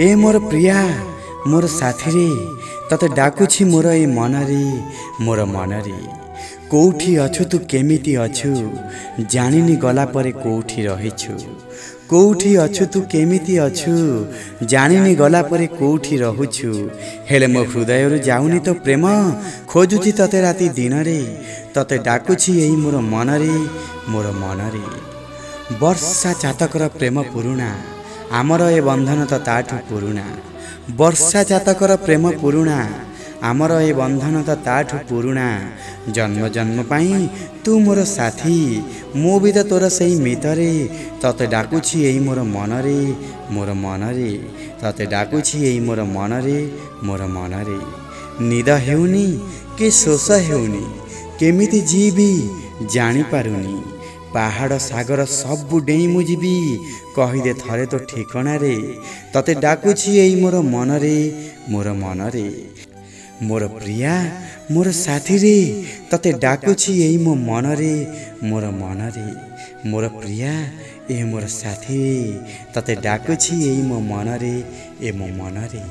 ए मोर प्रिया मोर साथी रे तते डाकुछि मोर ए मनरे मोर मनरे कोठी अछु तू केमिति अछु जानिनी गला परे कोठी रहिछु कोठी अछु तू केमिति अछु जानिनी गला परे कोठी रहुछु हेले मो हृदय रु जाउनी तो प्रेम खोजुछि तते राति दिन रे तते डाकुछि एई मोर मनरे वर्षा चातकर प्रेम पुरुणा आमर ए बंधन तो ताठू पुरुणा वर्षा चातकर प्रेम पुरुणा आमर ए बंधन तो ताठू पुरुणा जन्म जन्म पाई तू मोर साथी मो भी तो तोर सही मितरे तते डाकुछि एई मोर मनरे तते डाकुछि एई मोर मनरे निद हेउनी कि शोष हेउनी केमिति जीवी जानी पारुनी पहाड़ सागर सबु डेई मु जीवी कहीदे थरे तो ठिकणा रे तते डाकुछि एई मोर मनरे मोर प्रिया मोर साथी रे तते डाकुछि एई मो मनरे मोर मनरे मोर प्रिया ए मोर साथी रे तते डाकुछि एई मो मनरे ए मो मनरे।